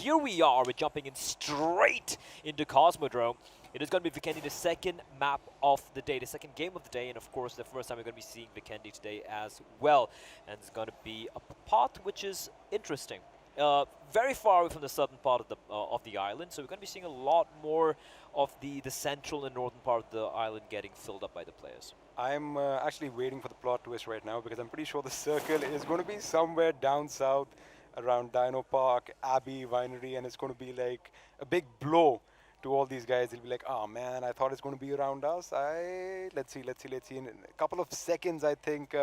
here we are. We're jumping in straight into Cosmodrome. It is going to be Vikendi, the second map of the day, the second game of the day, and of course the first time we're going to be seeing Vikendi today as well. And it's going to be a path which is interesting. Very far away from the southern part of the island, so we're going to be seeing a lot more of the central and northern part of the island getting filled up by the players. I'm actually waiting for the plot twist right now because I'm pretty sure the circle is going to be somewhere down south around Dino Park, Abbey, Winery, and it's going to be like a big blow to all these guys. They'll be like, oh man, I thought it's going to be around us. Let's see. In a couple of seconds, I think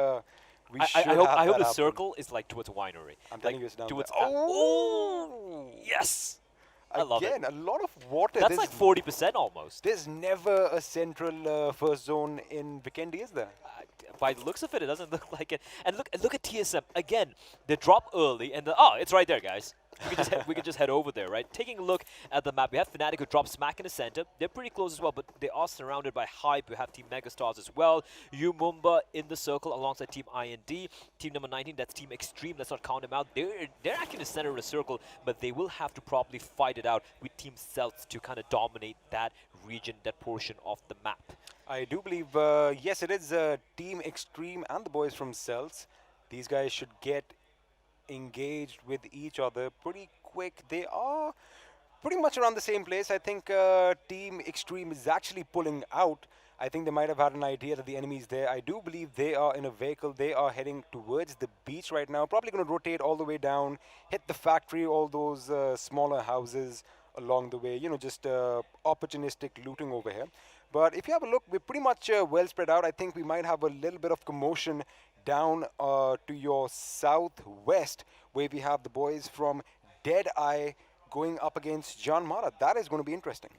we should have I hope that the happen. circle is like towards Winery. I'm telling you, it's down towards there. Oh! Yes! I love it. Again, a lot of water. That's like 40% almost. There's never a central first zone in Vikendi, is there? By the looks of it, it doesn't look like it. And look at TSM again. They drop early, and it's right there, guys. We can just head over there, right? Taking a look at the map, we have Fnatic who drop smack in the center. They're pretty close as well, but they are surrounded by Hype. We have Team Megastars as well. UMumba in the circle alongside Team IND. Team number 19, that's Team Extreme. Let's not count them out. They're actually in the center of the circle, but they will have to probably fight it out with Team Celts to kind of dominate that region, that portion of the map. I do believe, yes, it is Team Extreme and the boys from Cells. These guys should get engaged with each other pretty quick. They are pretty much around the same place. I think Team Extreme is actually pulling out. I think they might have had an idea that the enemy is there. I do believe they are in a vehicle. They are heading towards the beach right now. Probably going to rotate all the way down, hit the factory, all those smaller houses along the way. You know, just opportunistic looting over here. But if you have a look, we're pretty much well spread out. I think we might have a little bit of commotion down to your southwest, where we have the boys from Deadeye going up against John Mara. That is going to be interesting.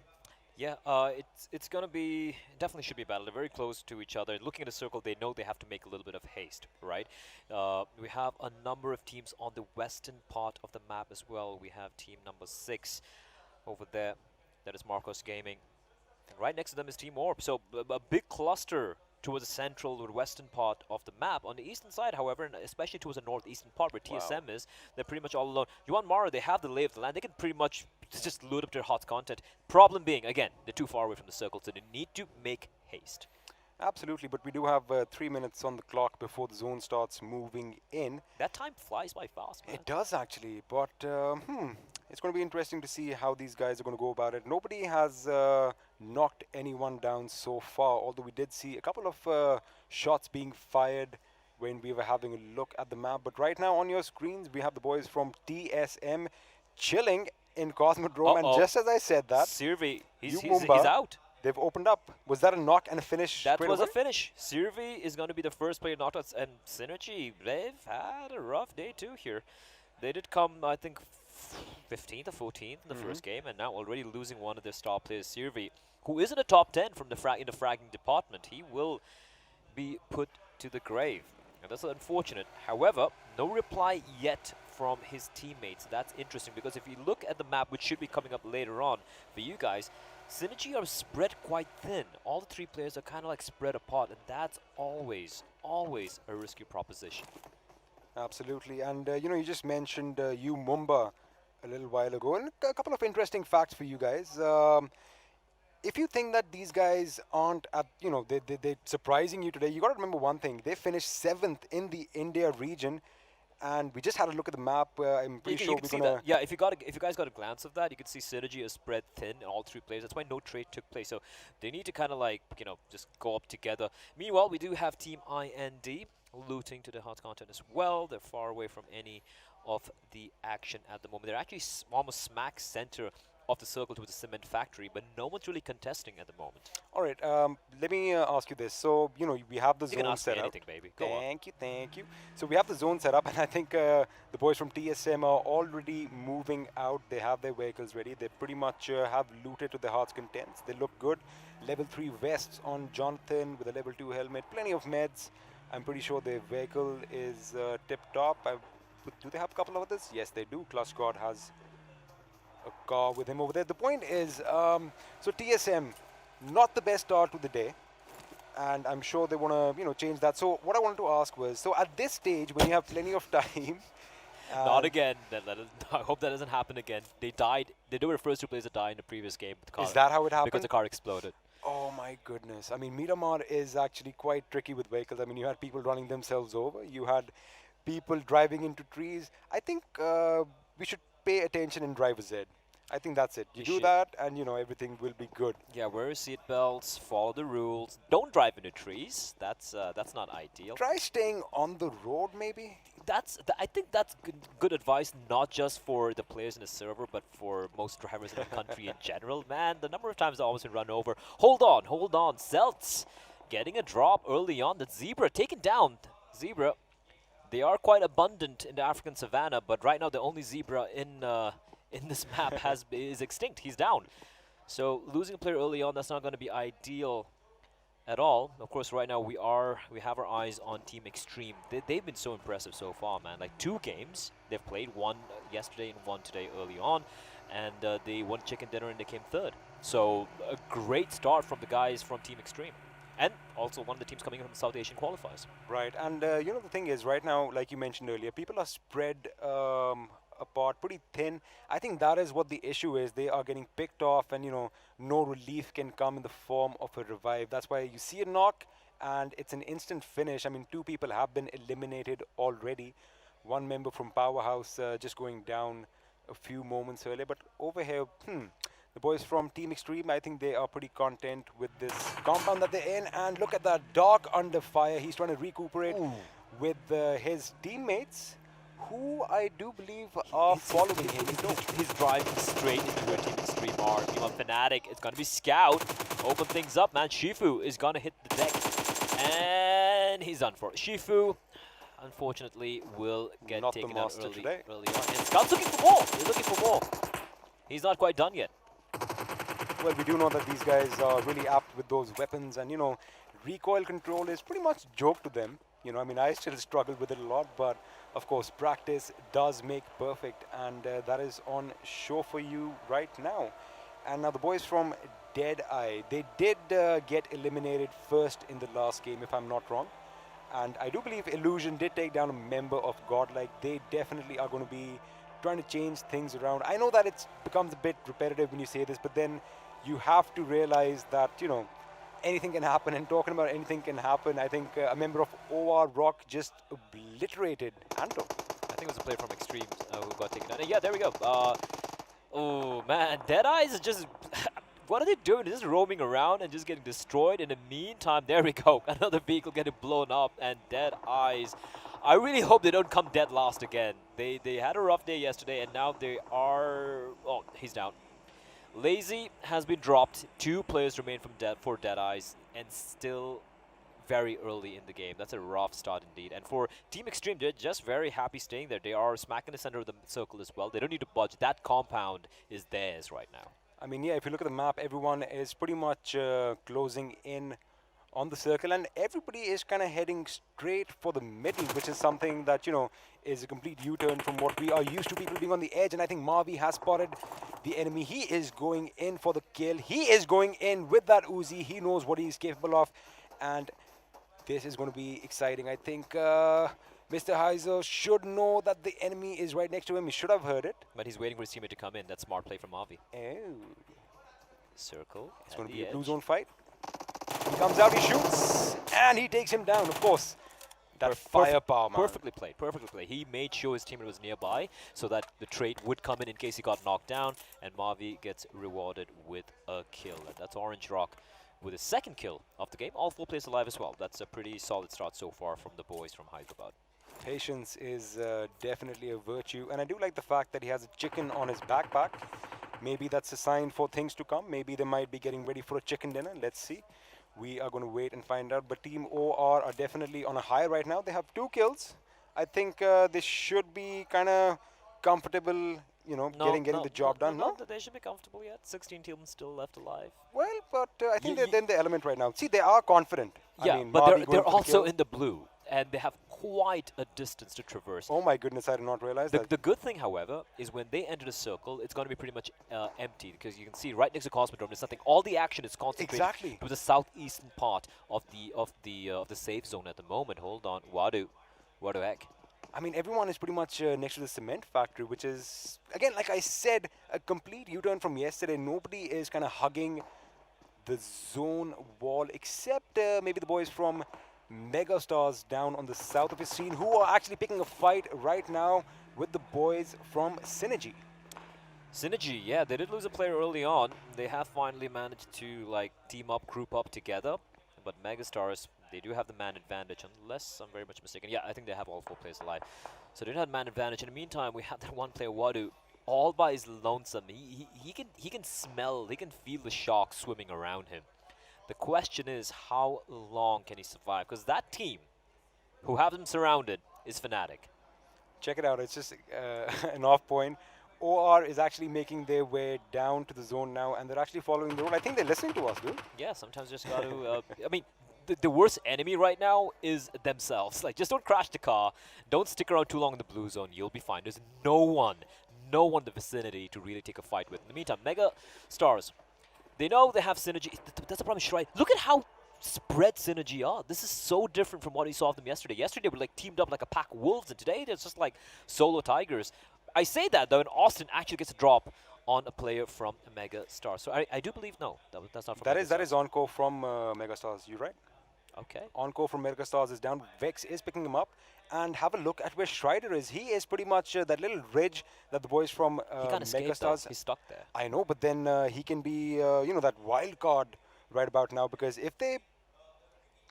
Yeah, it's going to be, definitely should be a battle. They're very close to each other. Looking at the circle, they know they have to make a little bit of haste, right? We have a number of teams on the western part of the map as well. We have team number 6 over there. That is Marcos Gaming. And right next to them is Team Orb. So a big cluster towards the central or western part of the map. On the eastern side, however, and especially towards the northeastern part where TSM is, they're pretty much all alone. UMumba, they have the lay of the land. They can pretty much just load up their hot content. Problem being, again, they're too far away from the circle, so they need to make haste. Absolutely, but we do have 3 minutes on the clock before the zone starts moving in. That time flies by fast, man. It does actually, but it's going to be interesting to see how these guys are going to go about it. Nobody has knocked anyone down so far, although we did see a couple of shots being fired when we were having a look at the map. But right now on your screens, we have the boys from TSM chilling in Cosmodrome, and just as I said that, Sirvi, he's UMumba, out. They've opened up. Was that a knock and a finish? That was a finish. Sirvi is going to be the first player knocked out, and Synergy, they've had a rough day too here. They did come, I think, 15th or 14th in the first game, and now already losing one of their star players, Sirvi, who is in the top 10 from the in the fragging department. He will be put to the grave, and that's unfortunate. However, no reply yet from his teammates. That's interesting, because if you look at the map, which should be coming up later on for you guys, Synergy are spread quite thin. All the 3 players are kind of like spread apart, and that's always a risky proposition. Absolutely, and you know, you just mentioned UMumba a little while ago, and a couple of interesting facts for you guys. If you think that these guys aren't at, you know, they're surprising you today, you got to remember one thing. They finished 7th in the India region, and we just had a look at the map. I'm pretty sure we're gonna. Yeah, if you guys got a glance of that, you can see Synergy is spread thin in all 3 players. That's why no trade took place. So they need to kind of like, you know, just go up together. Meanwhile, we do have Team IND looting to the hot content as well. They're far away from any of the action at the moment. They're actually almost smack center of the circle to the cement factory, but no one's really contesting at the moment. All right, let me ask you this. So, you know, we have the You can zone ask me set up. anything, baby. Go on. Thank you. So we have the zone set up, and I think the boys from TSM are already moving out. They have their vehicles ready. They pretty much have looted to their heart's contents. They look good. Level 3 vests on Jonathan with a level 2 helmet. Plenty of meds. I'm pretty sure their vehicle is tip-top. Do they have a couple of others? Yes, they do. Clutch God has a car with him over there. The point is, so TSM, not the best start to the day, and I'm sure they want to, you know, change that. So what I wanted to ask was, so at this stage, when you have plenty of time, Not And again. I hope that doesn't happen again. They died. They were the first two players to die in the previous game with the car is that how it because the happened? car exploded. Oh my goodness. I mean, Miramar is actually quite tricky with vehicles. I mean, you had people running themselves over. You had people driving into trees. I think we should pay attention in driver's ed. I think that's it. You You do should. that, and everything will be good. Yeah, wear your seatbelts, follow the rules. Don't drive into trees. That's not ideal. Try staying on the road, maybe. I think that's good advice, not just for the players in the server, but for most drivers in the country in general. Man, the number of times they almost been run over. Hold on. Zelts getting a drop early on. That Zebra taken down. Zebra, they are quite abundant in the African savannah, but right now the only zebra in this map is extinct. He's down. So losing a player early on, that's not going to be ideal at all. Of course, right now we have our eyes on Team Extreme. They've been so impressive so far, man. Like 2 games they've played, one yesterday and one today early on, and they won chicken dinner and they came 3rd. So a great start from the guys from Team Extreme, and also one of the teams coming in from the South Asian qualifiers. Right, and the thing is, right now, like you mentioned earlier, people are spread apart, pretty thin. I think that is what the issue is. They are getting picked off, and no relief can come in the form of a revive. That's why you see a knock, and it's an instant finish. I mean, 2 people have been eliminated already. One member from Powerhouse just going down a few moments earlier, but over here, the boys from Team Extreme, I think they are pretty content with this compound that they're in. And look at that, Dark under fire. He's trying to recuperate with his teammates, who I do believe are following him. He's driving straight into where Team Extreme are. Meanwhile, Fnatic, it's going to be Scout. Open things up, man. Shifu is going to hit the deck. And he's done for. Shifu, unfortunately, will get Not the taken out master early today. on. And Scout's looking for more. He's looking for more. He's not quite done yet. Well, we do know that these guys are really apt with those weapons, and recoil control is pretty much joke to them. I mean, I still struggle with it a lot, but of course, practice does make perfect, and that is on show for you right now. And now the boys from Deadeye, they did get eliminated first in the last game, if I'm not wrong. And I do believe Illusion did take down a member of Godlike. They definitely are going to be trying to change things around. I know that it becomes a bit repetitive when you say this, but then you have to realize that, anything can happen. And talking about anything can happen, I think a member of OR Rock just obliterated Anto. I think it was a player from Extreme who got taken down. Yeah, there we go. Oh, man. Deadeyes is just... what are they doing? They're just roaming around and just getting destroyed. In the meantime, there we go. Another vehicle getting blown up, and Deadeyes... I really hope they don't come dead last again. They had a rough day yesterday, and now they are... Oh, he's down. Lazy has been dropped. 2 players remain for Deadeyes, and still very early in the game. That's a rough start indeed. And for Team Extreme, they're just very happy staying there. They are smack in the center of the circle as well. They don't need to budge. That compound is theirs right now. I mean, yeah, if you look at the map, everyone is pretty much closing in on the circle, and everybody is kind of heading straight for the middle, which is something that, is a complete U-turn from what we are used to, people being on the edge. And I think Mavi has spotted the enemy. He is going in for the kill. He is going in with that Uzi. He knows what he's capable of, and this is going to be exciting. I think Mr. Heiser should know that the enemy is right next to him. He should have heard it. But he's waiting for his teammate to come in. That's smart play from Mavi. Oh. Circle. It's going to be a blue zone fight. He comes out, he shoots, and he takes him down, of course. That firepower, man. Perfectly played, perfectly played. He made sure his teammate was nearby so that the trait would come in case he got knocked down, and Mavi gets rewarded with a kill. And that's Orange Rock with his 2nd kill of the game. All 4 players alive as well. That's a pretty solid start so far from the boys from Hyderabad. Patience is definitely a virtue, and I do like the fact that he has a chicken on his backpack. Maybe that's a sign for things to come. Maybe they might be getting ready for a chicken dinner. Let's see. We are going to wait and find out. But Team OR are definitely on a high right now. They have 2 kills. I think they should be kind of comfortable, getting the job done. No, they should be comfortable yet. 16 teams still left alive. Well, but I think they're in the element right now. See, they are confident. Yeah, I mean, but they're also in the blue, and they have quite a distance to traverse. Oh my goodness, I did not realize that. The good thing, however, is when they enter the circle, it's going to be pretty much empty, because you can see right next to Cosmodrome, there's nothing. All the action is concentrated to the southeastern part of the safe zone at the moment. Hold on, Wadu heck. I mean, everyone is pretty much next to the cement factory, which is, again, like I said, a complete U-turn from yesterday. Nobody is kind of hugging the zone wall, except maybe the boys from Megastars down on the south of his scene, who are actually picking a fight right now with the boys from Synergy. Synergy, yeah, they did lose a player early on. They have finally managed to like team up, group up together. But Megastars, they do have the man advantage, unless I'm very much mistaken. Yeah, I think they have all 4 players alive. So they do have man advantage. In the meantime, we have that one player, Wadu, all by his lonesome. He can smell, he can feel the shark swimming around him. The question is, how long can he survive? Because that team, who have him surrounded, is Fnatic. Check it out, it's just an off point. OR is actually making their way down to the zone now, and they're actually following the road. I think they're listening to us, dude. Yeah, sometimes just got to. I mean, the worst enemy right now is themselves. Like, just don't crash the car. Don't stick around too long in the blue zone. You'll be fine. There's no one in the vicinity to really take a fight with. In the meantime, Mega Stars, they know they have synergy. That's the problem, Shrai. Look at how spread Synergy are. This is so different from what we saw of them yesterday. Yesterday, they were like teamed up like a pack of wolves, and today they're just like solo tigers. I say that though, and Austin actually gets a drop on a player from Mega Star. So I do believe no, that's not from That Mega is that is Stars. Encore from Megastars. You right? Okay. Encore from Megastars is down. Vex is picking him up, and have a look at where Strider is. He is pretty much that little ridge that the boys from He can't escape though. Megastars. He's stuck there. I know, but then he can be that wild card right about now, because if they,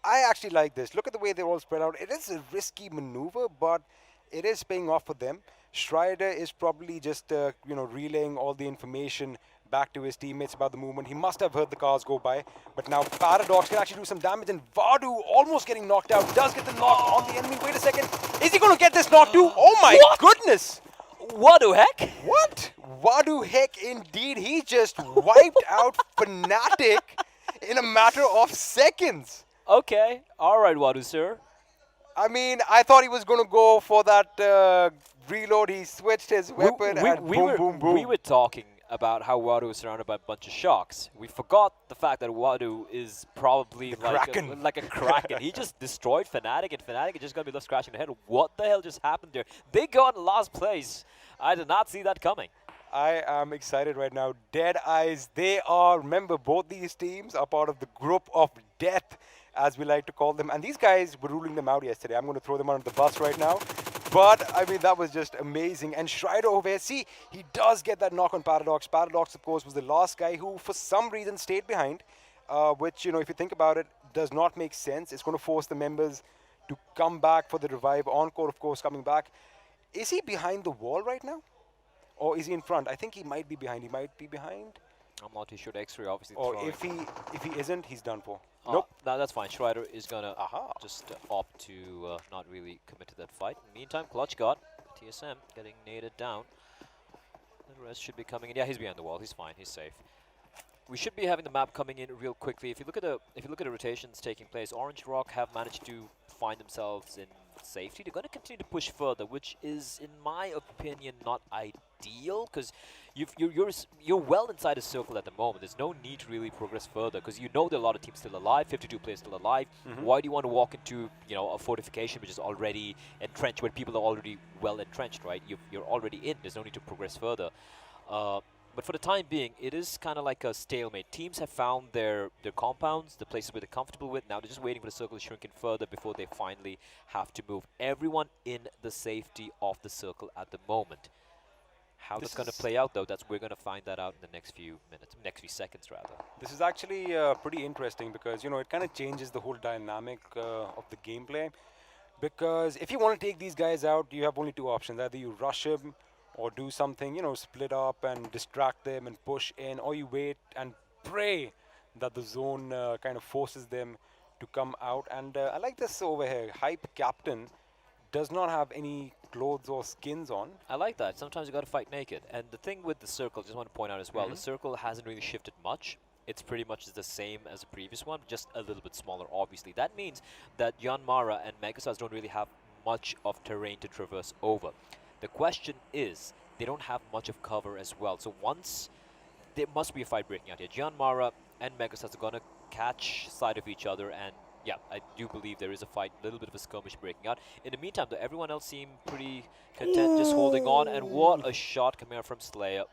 I actually like this. Look at the way they're all spread out. It is a risky maneuver, but it is paying off for them. Strider is probably just relaying all the information back to his teammates about the movement. He must have heard the cars go by, but now Paradox can actually do some damage, and Vadu almost getting knocked out. Does get the knock on the enemy. Wait a second. Is he going to get this knock too? Oh my What? goodness. What the heck? What? Vadu heck indeed. He just wiped out Fnatic in a matter of seconds. Okay. All right, Wadu sir. I mean, I thought he was going to go for that reload. He switched his weapon and boom, boom, boom. We were talking about how Wadu is surrounded by a bunch of sharks. We forgot the fact that Wadu is probably The Kraken. like a kraken. He just destroyed Fnatic, and Fnatic is just going to be left scratching their head. What the hell just happened there? They got in last place. I did not see that coming. I am excited right now. Dead Eyes, they are, remember, both these teams are part of the group of death, as we like to call them. And these guys were ruling them out yesterday. I'm going to throw them under the bus right now. But, I mean, that was just amazing. And Strider over here, see, he does get that knock on Paradox. Paradox, of course, was the last guy who, for some reason, stayed behind, which, if you think about it, does not make sense. It's going to force the members to come back for the revive. Encore, of course, coming back. Is he behind the wall right now? Or is he in front? I think he might be behind. He might be behind. I'm not too sure. The X-ray obviously Or throwing. if he isn't, he's done for. Nope. No, that's fine. Strider is going to Aha. just opt to not really commit to that fight. In the meantime, Clutch got TSM getting naded down. The rest should be coming in. Yeah, he's behind the wall. He's fine. He's safe. We should be having the map coming in real quickly. If you look at the rotations taking place, Orange Rock have managed to find themselves in safety. They're going to continue to push further, which is, in my opinion, not ideal, because you're well inside a circle at the moment. There's no need to really progress further, because there are a lot of teams still alive, 52 players still alive. Why do you want to walk into a fortification which is already entrenched, where people are already well entrenched, right? You're already in. There's no need to progress further. But for the time being, it is kind of like a stalemate. Teams have found their compounds, the places where they're comfortable with. Now they're just waiting for the circle to shrink in further before they finally have to move. Everyone in the safety of the circle at the moment. How that's going to play out, though, we're going to find that out in the next few minutes, next few seconds, rather. This is actually pretty interesting, because, it kind of changes the whole dynamic of the gameplay. Because if you want to take these guys out, you have only 2 options. Either you rush him, or do something, split up and distract them and push in, or you wait and pray that the zone kind of forces them to come out. And I like this over here. Hype Captain does not have any clothes or skins on. I like that. Sometimes you got to fight naked. And the thing with the circle, just want to point out as well, the circle hasn't really shifted much. It's pretty much the same as the previous one, just a little bit smaller, obviously. That means that Yanmara and Megastars don't really have much of terrain to traverse over. The question is, they don't have much of cover as well. So once, there must be a fight breaking out here. Gianmara and Megastars are going to catch sight of each other and Yeah, I do believe there is a fight, a little bit of a skirmish breaking out. In the meantime, though, everyone else seemed pretty content, just holding on. And what Ooh. a shot coming out from Slayer.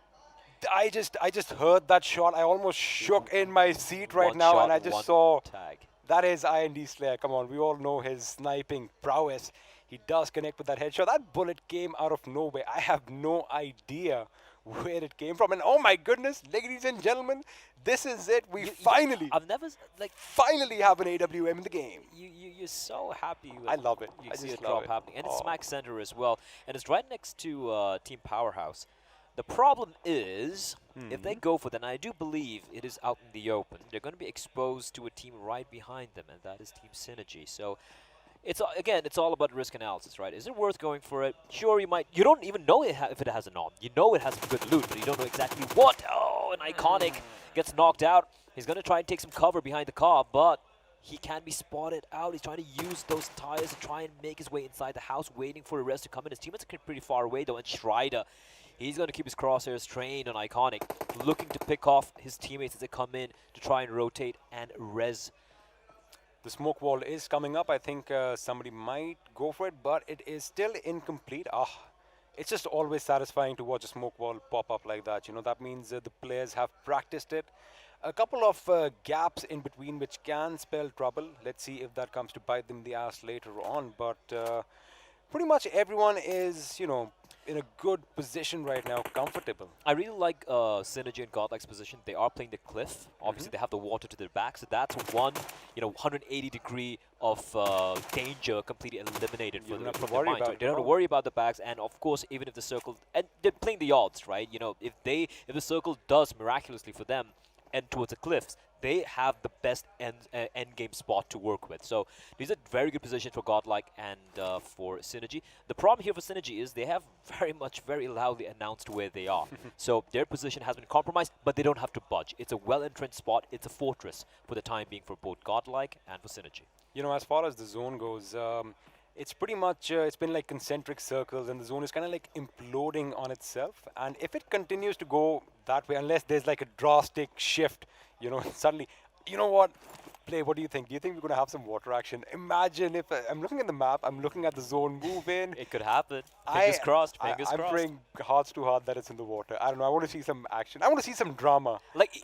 I just heard that shot. I almost shook in my seat right One now, and shot, I just one saw tag. that is IND Slayer. Come on, we all know his sniping prowess. He does connect with that headshot. That bullet came out of nowhere. I have no idea where it came from. And oh my goodness, ladies and gentlemen, this is it. We finally, I've never like finally have an AWM in the game. you're so happy when I love it. you I see just a love drop it. happening, and it's Oh. smack center as well, and it's right next to Team Powerhouse. The problem is, if they go for that, and I do believe it is out in the open, they're going to be exposed to a team right behind them, and that is Team Synergy. So it's again, it's all about risk analysis, right? Is it worth going for it? Sure, you don't even know if it has a nom. You know it has some good loot, but you don't know exactly what. Oh, an Iconic gets knocked out. He's going to try and take some cover behind the car, but he can be spotted out. He's trying to use those tires to try and make his way inside the house, waiting for the rest to come in. His teammates are pretty far away, though, and Schreider, he's going to keep his crosshairs trained on Iconic, looking to pick off his teammates as they come in to try and rotate and res. The smoke wall is coming up. I think somebody might go for it, but it is still incomplete. It's just always satisfying to watch a smoke wall pop up like that. You know, that means the players have practiced it. A couple of gaps in between which can spell trouble. Let's see if that comes to bite them in the ass later on. But pretty much everyone is, you know, in a good position right now, comfortable. I really like Synergy and Godlike's position. They are playing the cliff. Obviously, they have the water to their back, so that's one, 180 degree of danger completely eliminated You for don't have to from their worry mind. about So it they don't at have to all. worry about the bags, and of course, even if the circle, and they're playing the odds, right? You know, if the circle does miraculously for them end towards the cliffs, they have the best end game spot to work with. So these are very good positions for Godlike and for Synergy. The problem here for Synergy is they have very loudly announced where they are. So their position has been compromised, but they don't have to budge. It's a well-entrenched spot. It's a fortress for the time being for both Godlike and for Synergy. You know, as far as the zone goes, it's pretty much, it's been like concentric circles, and the zone is kind of like imploding on itself. And if it continues to go that way, unless there's like a drastic shift, you know, suddenly, you know what? Play, what do you think? Do you think we're going to have some water action? Imagine if I'm looking at the map, I'm looking at the zone move in. It could happen. Fingers crossed. Fingers I'm crossed. praying hearts to heart that it's in the water. I don't know. I want to see some action. I want to see some drama. Like,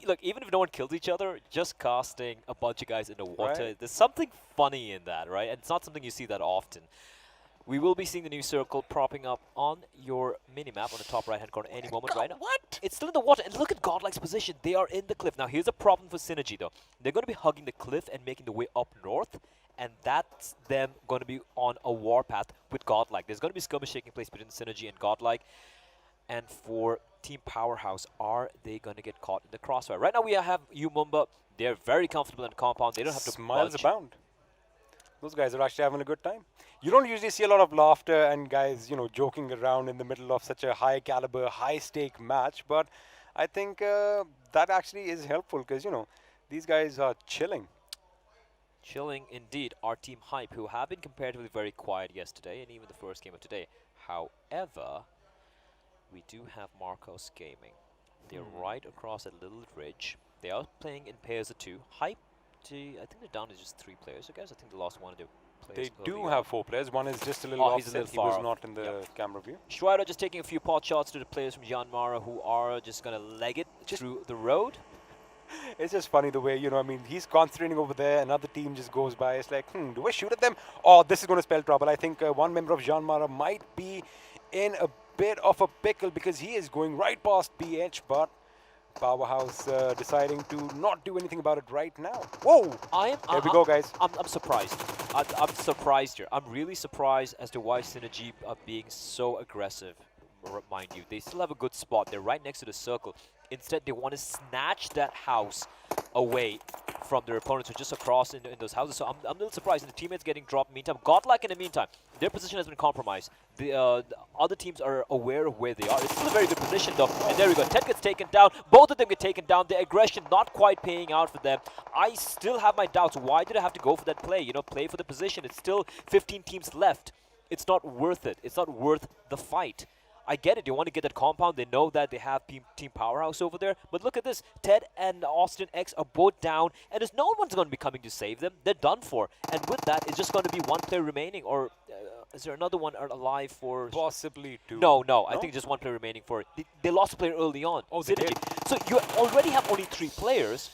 look, even if no one kills each other, just casting a bunch of guys in the water, Right. there's something funny in that, right? And it's not something you see that often. We will be seeing the new circle propping up on your minimap on the top right-hand corner any moment right now. What? It's still in the water, and look at Godlike's position. They are in the cliff. Now, here's a problem for Synergy, though. They're going to be hugging the cliff and making the way up north, and that's them going to be on a warpath with Godlike. There's going to be skirmish taking place between Synergy and Godlike. And for Team Powerhouse, are they going to get caught in the crossfire? Right now, we have UMumba. They're very comfortable in the compound. They don't have to Smiles budge. abound. Those guys are actually having a good time. You don't usually see a lot of laughter and guys, you know, joking around in the middle of such a high caliber, high stake match. But I think that actually is helpful because, you know, these guys are chilling. Chilling indeed. Our team Hype, who have been comparatively very quiet yesterday and even the first game of today. However, we do have Marcos Gaming. They're right across that little ridge. They are playing in pairs of two. Hype, I think they're down to just 3 players, I guess. I think they lost one of their players. They do have 4 players. One is just a little Oh, he's a offset. little He was far not off. in the Yep. camera view. Schreider just taking a few pot shots to the players from Janmara who are just going to leg it through the road. It's just funny the way, you know, I mean, he's concentrating over there. Another team just goes by. It's like, do I shoot at them? Oh, this is going to spell trouble. I think one member of Jean Mara might be in a bit of a pickle because he is going right past PH, but Powerhouse deciding to not do anything about it right now. Whoa! Here we go, guys. I'm surprised. I'm surprised here. I'm really surprised as to why Synergy are being so aggressive. Mind you, they still have a good spot. They're right next to the circle. Instead, they want to snatch that house away from their opponents, who are just across in those houses. So I'm a little surprised. And the teammates getting dropped. Meantime, Godlike in the meantime, their position has been compromised. The other teams are aware of where they are. It's still a very good position, though. And there we go. Ted gets taken down. Both of them get taken down. The aggression not quite paying out for them. I still have my doubts. Why did I have to go for that play? You know, play for the position. It's still 15 teams left. It's not worth it. It's not worth the fight. I get it. They want to get that compound. They know that they have Team Powerhouse over there. But look at this. Ted and Austin X are both down, and there's no one's going to be coming to save them. They're done for. And with that, it's just going to be one player remaining. Or is there another one alive for... Possibly two. No. I think just one player remaining for... They lost a player early on. Oh, they did. So you already have only 3 players.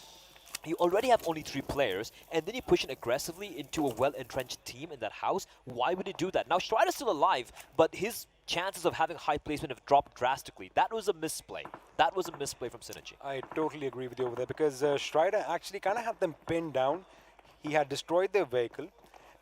And then you push it aggressively into a well-entrenched team in that house. Why would you do that? Now, Strider's still alive, but his chances of having high placement have dropped drastically. That was a misplay. That was a misplay from Synergy. I totally agree with you over there because Strider actually kind of had them pinned down. He had destroyed their vehicle,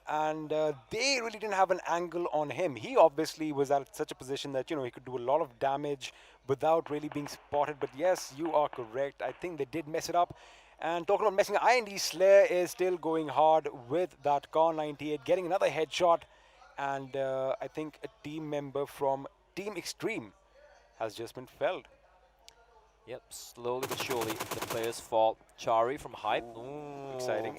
and they really didn't have an angle on him. He obviously was at such a position that, he could do a lot of damage without really being spotted. But yes, you are correct. I think they did mess it up. And talking about messing up, IND Slayer is still going hard with that Car 98, getting another headshot. And I think a team member from Team Extreme has just been felled. Yep, slowly but surely the players fall. Chari from Hype. Ooh. Exciting.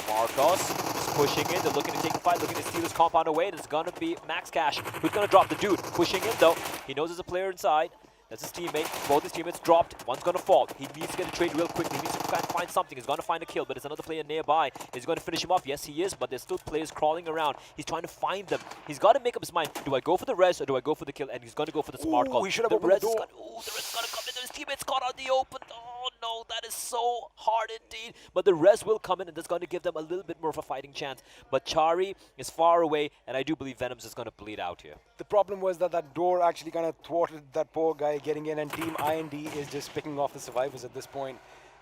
Marcos is pushing in. They're looking to take the fight, looking to steal his compound away. And it's going to be Max Cash who's going to drop the dude. Pushing in though. He knows there's a player inside. That's his teammate. Both his teammates dropped. One's going to fall. He needs to get a trade real quickly. He needs to find something. He's going to find a kill, but there's another player nearby. Is he going to finish him off? Yes, he is, but there's still players crawling around. He's trying to find them. He's got to make up his mind. Do I go for the res or do I go for the kill? And he's going to go for the smart call. He should have opened the door. The res is going to come in. His teammates caught on the open. Oh, no, that is so hard indeed. But the res will come in, and that's going to give them a little bit more of a fighting chance. But Chari is far away, and I do believe Venom's is going to bleed out here. The problem was that that door actually kind of thwarted that poor guy getting in, and Team IND is just picking off the survivors at this point.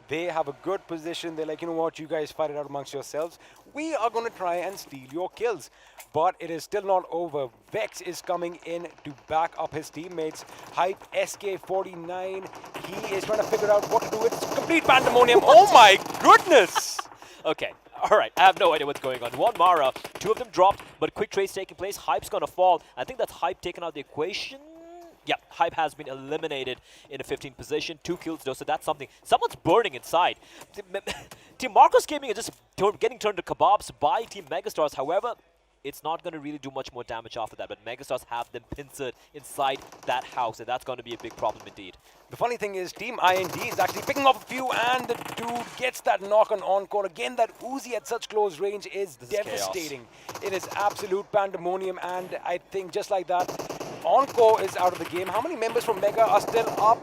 They have a good position. They're like, you know what, you guys fight it out amongst yourselves. We are going to try and steal your kills. But it is still not over. Vex is coming in to back up his teammates. Hype SK49. He is trying to figure out what to do. It's complete pandemonium. Oh my goodness! Okay. All right, I have no idea what's going on. One Mara, 2 of them dropped, but quick trades taking place. Hype's going to fall. I think that's Hype taken out the equation. Yeah, Hype has been eliminated in a 15th position. 2 kills though, so that's something. Someone's burning inside. Team Marcos Gaming is just getting turned to kebabs by Team Megastars. However, it's not going to really do much more damage after that, but Megastars have them pincered inside that house, and that's going to be a big problem indeed. The funny thing is, Team IND is actually picking off a few, and the dude gets that knock on encore. Again, that Uzi at such close range is devastating. It is absolute pandemonium, and I think just like that, Encore is out of the game. How many members from Mega are still up?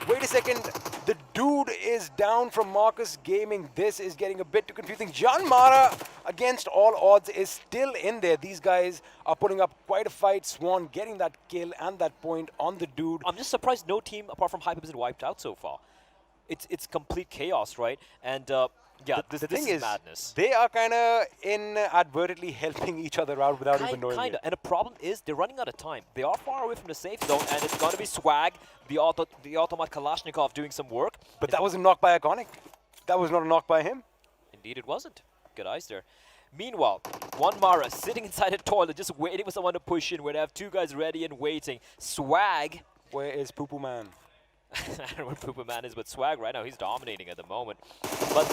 Wait a second. The dude is down from Marcus Gaming. This is getting a bit too confusing. Jan Mara, against all odds, is still in there. These guys are putting up quite a fight. Swan getting that kill and that point on the dude. I'm just surprised no team, apart from Hype, has been wiped out so far. It's complete chaos, right? And yeah, this is madness. They are kind of inadvertently helping each other out without even knowing it. And the problem is they're running out of time. They are far away from the safe zone, and it's going to be Swag, the Automat Kalashnikov, doing some work. But that was a knock by Iconic. That was not a knock by him. Indeed it wasn't. Good eyes there. Meanwhile, one Mara sitting inside a toilet, just waiting for someone to push in, where they have 2 guys ready and waiting. Swag. Where is Poo Poo Man? I don't know where Poopa Man is, but Swag right now, he's dominating at the moment. But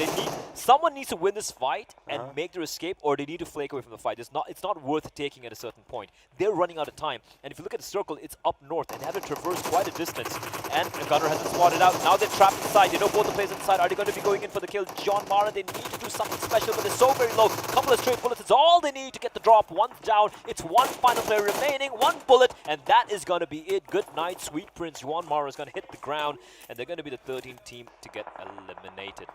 someone needs to win this fight and make their escape, or they need to flake away from the fight. It's not worth taking at a certain point. They're running out of time. And if you look at the circle, it's up north, and they have to traverse quite a distance. And the gunner hasn't spotted out. Now they're trapped inside. They know both the players inside. Are they going to be going in for the kill? John Mara, they need to do something special, but they're so very low. Couple of straight bullets, it's all they need to get the drop. One's down. It's one final player remaining, 1 bullet, and that is going to be it. Good night, Sweet Prince. Juan Mara is going to hit the ground, and they're going to be the 13th team to get eliminated.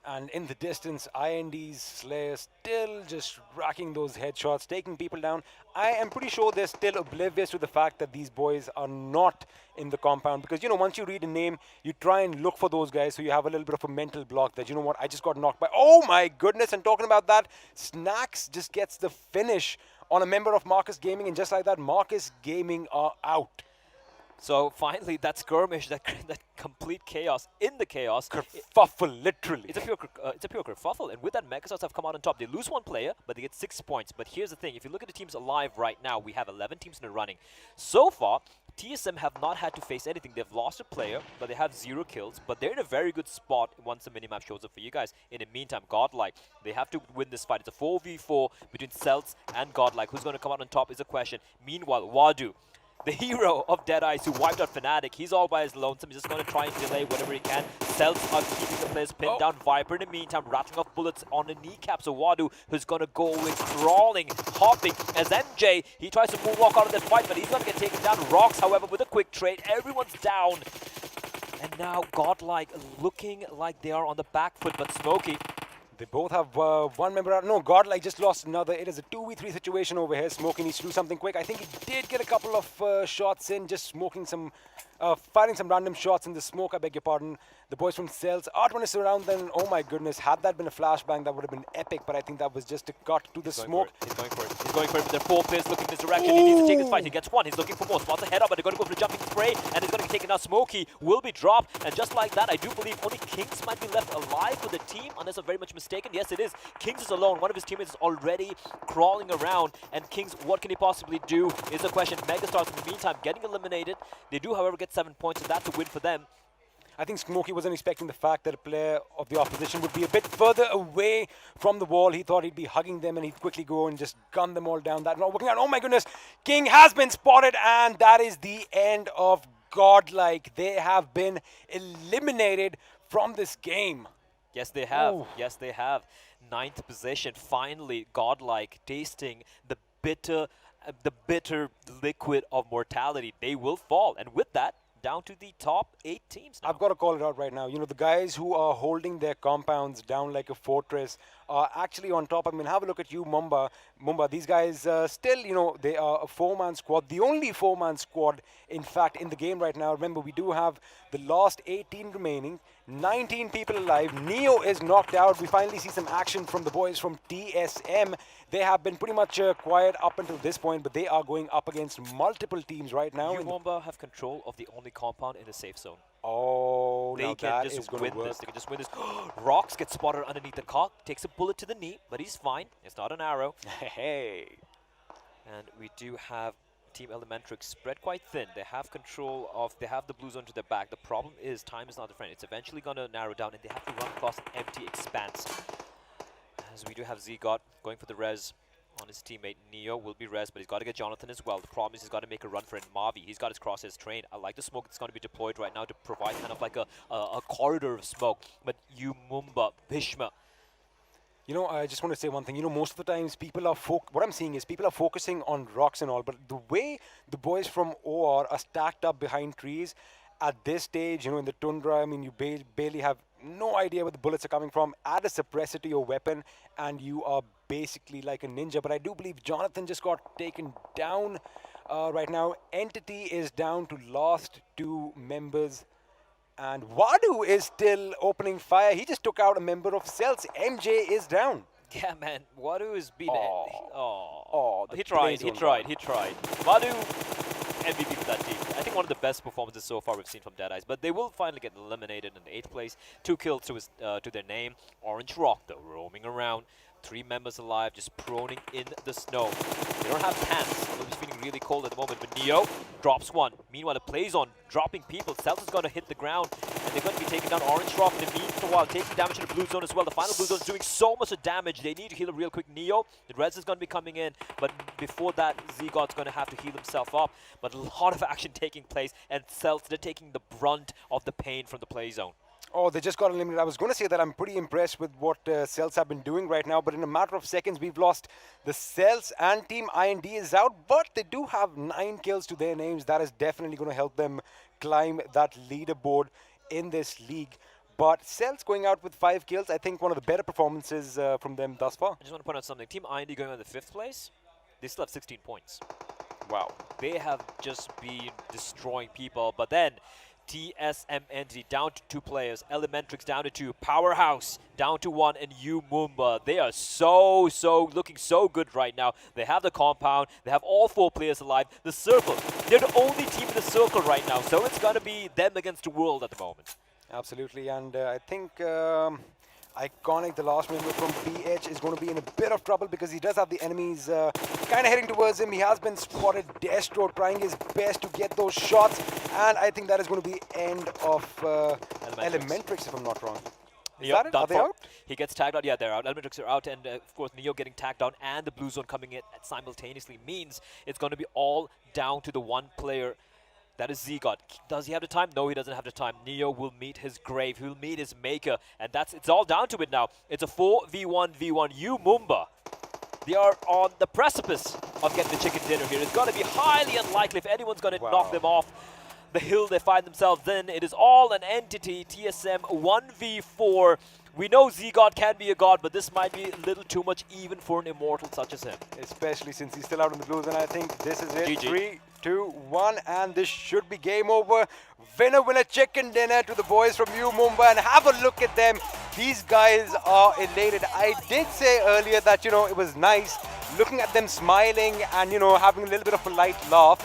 And in the distance, IND's Slayer still just racking those headshots, taking people down. I am pretty sure they're still oblivious to the fact that these boys are not in the compound. Because, you know, once you read a name, you try and look for those guys, so you have a little bit of a mental block that, you know what, I just got knocked by. Oh my goodness, and talking about that, Snacks just gets the finish on a member of Marcus Gaming, and just like that, Marcus Gaming are out. So finally, that skirmish, that complete chaos in the chaos. Kerfuffle, literally. It's a pure kerfuffle. And with that, Megastars have come out on top. They lose 1 player, but they get 6 points. But here's the thing. If you look at the teams alive right now, we have 11 teams in the running. So far, TSM have not had to face anything. They've lost a player, but they have 0 kills. But they're in a very good spot once the minimap shows up for you guys. In the meantime, Godlike, they have to win this fight. It's a 4v4 between Celts and Godlike. Who's going to come out on top is a question. Meanwhile, Wadu, the hero of Deadeyes who wiped out Fnatic. He's all by his lonesome. He's just going to try and delay whatever he can. Celts are keeping the players pinned down. Viper in the meantime rattling off bullets on the kneecap. So Wadu, who's going to go away crawling, hopping as MJ. He tries to moonwalk out of that fight, but he's going to get taken down. Rocks, however, with a quick trade. Everyone's down. And now Godlike looking like they are on the back foot, but Smokey. They both have one member out. No, Godlike just lost another. It is a 2v3 situation over here. Smokey needs to do something quick. I think he did get a couple of shots in, just firing some random shots in the smoke, I beg your pardon. The boys from Cells are trying to surround them. Oh my goodness, had that been a flashbang, that would have been epic, but I think that was just a cut to the smoke. He's going for it. He's going for it, but there are 4 players looking in this direction. He needs to take this fight. He gets one. He's looking for more. Spots a head up, but they're going to go for the jumping spray, and he's going to be taken out. Smokey will be dropped, and just like that, I do believe only Kings might be left alive with the team, unless I'm very much mistaken. Yes, it is. Kings is alone. One of his teammates is already crawling around, and Kings, what can he possibly do is a question. Megastars, in the meantime, getting eliminated. They do, however, get 7 points, so that's a win for them. I think Smokey wasn't expecting the fact that a player of the opposition would be a bit further away from the wall. He thought he'd be hugging them and he'd quickly go and just gun them all down. That not working out. Oh my goodness. King has been spotted, and that is the end of Godlike. They have been eliminated from this game. Yes, they have. Ooh. Yes, they have. 9th position. Finally, Godlike tasting the bitter liquid of mortality. They will fall. And with that, down to the top 8 teams now. I've got to call it out right now. You know, the guys who are holding their compounds down like a fortress are actually on top. I mean, have a look at UMumba. These guys still, you know, they are a 4-man squad. The only 4-man squad, in fact, in the game right now. Remember, we do have the last 18 remaining. 19 people alive. Neo is knocked out. We finally see some action from the boys from TSM. They have been pretty much quiet up until this point, but they are going up against multiple teams right now. UMumba have control of the only compound in the safe zone. Oh, they can just win this. They can just win this. Rocks gets spotted underneath the cock, takes a bullet to the knee, but he's fine. It's not an arrow. Hey. And we do have Team Elementrix spread quite thin. They have control of, they have the blue zone to their back. The problem is time is not their friend. It's eventually going to narrow down, and they have to run across an empty expanse. As we do have Zgot going for the res on his teammate. Neo will be res, but he's got to get Jonathan as well. The problem is he's got to make a run for it. Mavi, he's got his crosshairs trained. I like the smoke that's going to be deployed right now to provide kind of like a corridor of smoke. But UMumba, Bhishma. You know, I just want to say one thing. You know, most of the times people are what I'm seeing is people are focusing on rocks and all, but the way the boys from OR are stacked up behind trees at this stage, you know, in the tundra, I mean, you barely have no idea where the bullets are coming from. Add a suppressor to your weapon, and you are basically like a ninja. But I do believe Jonathan just got taken down right now. Entity is down to last 2 members. And Wadu is still opening fire. He just took out a member of Cells. MJ is down. Yeah, man. Wadu is beat. He tried. Wadu, MVP for that team. I think one of the best performances so far we've seen from Deadeyes. But they will finally get eliminated in 8th place. 2 kills to their name. Orange Rock, though, roaming around. 3 members alive, just proning in the snow. They don't have pants. They'll be feeling really cold at the moment. But Neo drops 1. Meanwhile, it plays on, dropping people. Cells is going to hit the ground, and they're going to be taking down Orange Rock in the meanwhile, taking damage in the blue zone as well. The final blue zone is doing so much damage. They need to heal it real quick. Neo, the res is going to be coming in, but before that, Zgod's going to have to heal himself up. But a lot of action taking place, and Cells, they're taking the brunt of the pain from the play zone. Oh, they just got eliminated. I was going to say that I'm pretty impressed with what Cells have been doing right now, but in a matter of seconds, we've lost the Cells, and Team IND is out, but they do have 9 kills to their names. That is definitely going to help them climb that leaderboard in this league. But Cells going out with 5 kills, I think one of the better performances from them thus far. I just want to point out something. Team IND going on the 5th place, they still have 16 points. Wow. They have just been destroying people, but then TSM Entity down to 2 players, Elementrix down to 2, Powerhouse down to 1, and UMumba. They are looking so good right now. They have the compound, they have all 4 players alive. The circle, they're the only team in the circle right now, so it's going to be them against the world at the moment. Absolutely, and I think Iconic, the last member from PH, is going to be in a bit of trouble because he does have the enemies kind of heading towards him. He has been spotted. Destro trying his best to get those shots, and I think that is going to be end of Elementrix, if I'm not wrong. Is that it? done Are they for. out? He gets tagged out. Yeah, they're out. Elementrix are out, and of course Neo getting tagged down, and the blue zone coming in simultaneously means it's going to be all down to the one player. That is Z-God. Does he have the time? No, he doesn't have the time. Neo will meet his grave. He'll meet his maker, and it's all down to it now. It's a 4v1v1. UMumba. They are on the precipice of getting the chicken dinner here. It's going to be highly unlikely if anyone's going to knock them off the hill they find themselves in. It is all an entity. TSM 1v4. We know Z-God can be a god, but this might be a little too much even for an immortal such as him. Especially since he's still out in the blues, and I think this is it. GG. 3, 2, 1, and this should be game over. Winner chicken dinner to the boys from UMumba, and have a look at them. These guys are elated. I did say earlier that, it was nice looking at them smiling and, having a little bit of a light laugh.